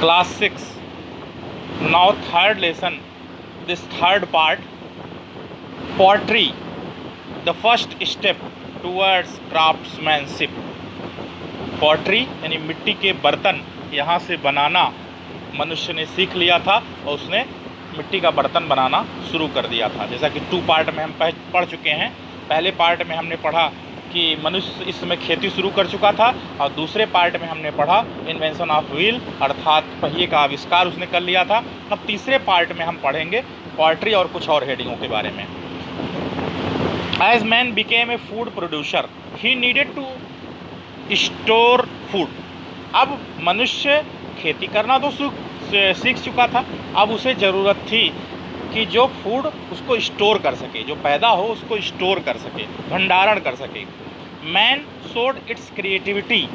Class 6. Now third lesson, this third part, pottery, the first step towards craftsmanship. Pottery यानी मिट्टी के बर्तन यहाँ से बनाना मनुष्य ने सीख लिया था और उसने मिट्टी का बर्तन बनाना शुरू कर दिया था। जैसा कि 2 पार्ट में हम पढ़ चुके हैं। पहले पार्ट में हमने पढ़ा कि मनुष्य इस समय खेती शुरू कर चुका था और दूसरे पार्ट में हमने पढ़ा इन्वेंशन ऑफ व्हील अर्थात पहिए का आविष्कार उसने कर लिया था। अब तीसरे पार्ट में हम पढ़ेंगे पॉटरी और कुछ और हेडिंगों के बारे में। As man became a food producer he needed to store food. अब मनुष्य खेती करना तो सीख चुका था, अब उसे ज़रूरत थी कि जो फूड उसको स्टोर कर सके, जो पैदा हो उसको स्टोर कर सके, भंडारण कर सके। Man showed it's creativity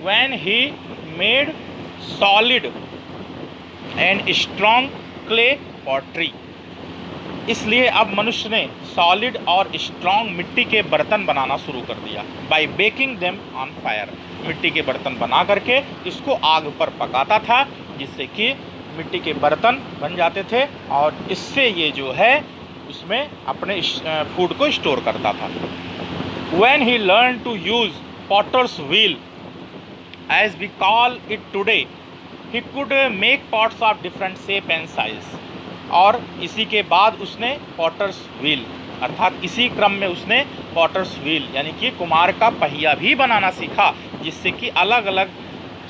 when he made solid and strong clay pottery। इसलिए अब मनुष्य ने सॉलिड और स्ट्रॉन्ग मिट्टी के बर्तन बनाना शुरू कर दिया। By baking them on fire, मिट्टी के बर्तन बना करके इसको आग पर पकाता था जिससे कि मिट्टी के बर्तन बन जाते थे और इससे ये जो है उसमें अपने फूड को स्टोर करता था। When he learned to use potter's wheel as we call it today, he could make pots of different shape and size। और इसी के बाद उसने पॉटर्स व्हील अर्थात इसी क्रम में उसने पॉटर्स व्हील यानी कि कुम्हार का पहिया भी बनाना सीखा जिससे कि अलग अलग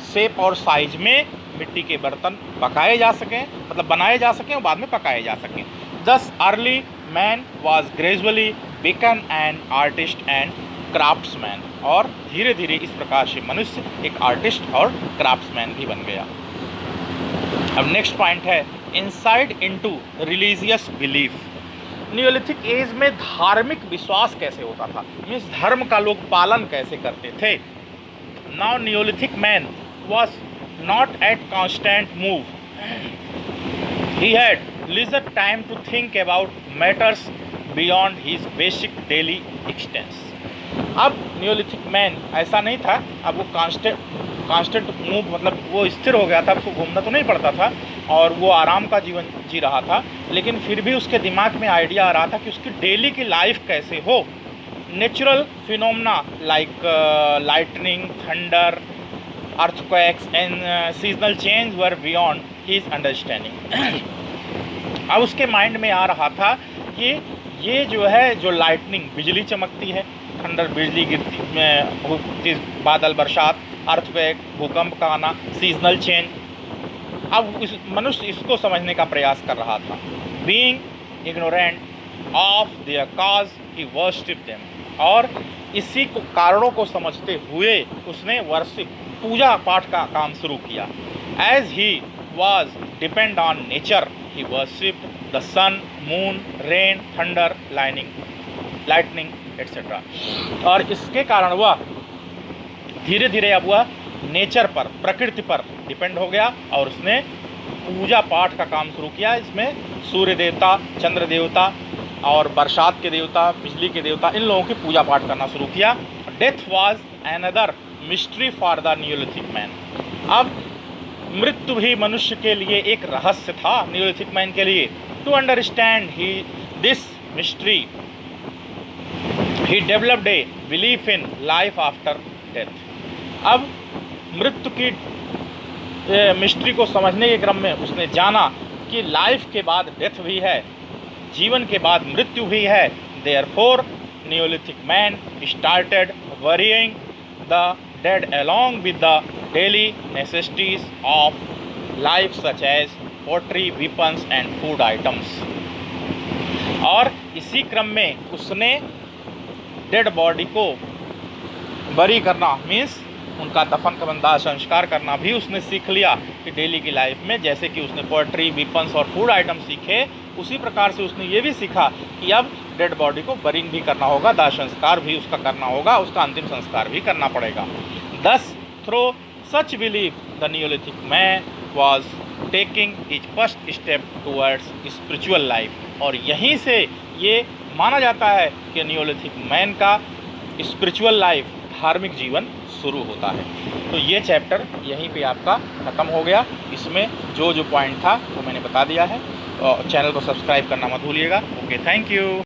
शेप और साइज में मिट्टी के बर्तन पकाए जा सकें, मतलब बनाए जा सकें और बाद में पकाए जा सकें। This early man was gradually becoming an artist and craftsman. और धीरे धीरे इस प्रकार से मनुष्य एक आर्टिस्ट और क्राफ्ट्समैन भी बन गया। अब नेक्स्ट पॉइंट है insight into religious belief. Neolithic age में धार्मिक विश्वास कैसे होता था, मीन्स धर्म का लोग पालन कैसे करते थे। Now Neolithic man was not at constant move, he had leisure time to think about matters beyond his basic daily existence. अब नियोलिथिक मैन ऐसा नहीं था, अब वो कांस्टेंट मूव मतलब वो स्थिर हो गया था, उसको घूमना तो नहीं पड़ता था और वो आराम का जीवन जी रहा था, लेकिन फिर भी उसके दिमाग में आइडिया आ रहा था कि उसकी डेली की लाइफ कैसे हो। Natural phenomena like lightning, thunder, earthquakes and seasonal change were beyond his understanding. अब उसके माइंड में आ रहा था कि ये जो है जो लाइटनिंग बिजली चमकती है, थंडर बिजली गिरती, बादल बरसात, अर्थक्वेक भूकंप का आना, सीजनल चेंज, अब इस मनुष्य इसको समझने का प्रयास कर रहा था। Being ignorant of their cause he worship them. और इसी को कारणों को समझते हुए उसने वर्शिप पूजा पाठ का काम शुरू किया। As he was depend on nature he worship the sun, moon, rain, thunder, lightning etcetera. और इसके कारण वह धीरे धीरे अब वह नेचर पर, प्रकृति पर डिपेंड हो गया और उसने पूजा पाठ का काम शुरू किया। इसमें सूर्य देवता, चंद्र देवता और बरसात के देवता, बिजली के देवता, इन लोगों की पूजा पाठ करना शुरू किया। Death was another mystery for the Neolithic man. अब मृत्यु भी मनुष्य के लिए एक रहस्य था, नियोलिथिक मैन के लिए। To understand he this mystery he developed a belief in life after death. अब मृत्यु की मिस्ट्री को समझने के क्रम में उसने जाना कि लाइफ के बाद डेथ भी है, जीवन के बाद मृत्यु भी है। Therefore neolithic man started burying the dead along with the daily necessities of life such as pottery, weapons and food items। और इसी क्रम में उसने डेड बॉडी को बरी करना, मीन्स उनका दफन का दाह संस्कार करना भी उसने सीख लिया कि डेली की लाइफ में जैसे कि उसने पोएट्री, वीपन्स और फूड आइटम सीखे, उसी प्रकार से उसने ये भी सीखा कि अब डेड बॉडी को बरिंग भी करना होगा, दाह संस्कार भी उसका करना होगा, उसका अंतिम संस्कार भी करना पड़ेगा। Thus through such belief the Neolithic man was taking his first step towards spiritual life. और यहीं से ये माना जाता है कि नियोलिथिक मैन का स्पिरिचुअल लाइफ, धार्मिक जीवन शुरू होता है। तो ये चैप्टर यहीं पे आपका ख़त्म हो गया। इसमें जो पॉइंट था वो मैंने बता दिया है। और चैनल को सब्सक्राइब करना मत भूलिएगा। Okay, thank you.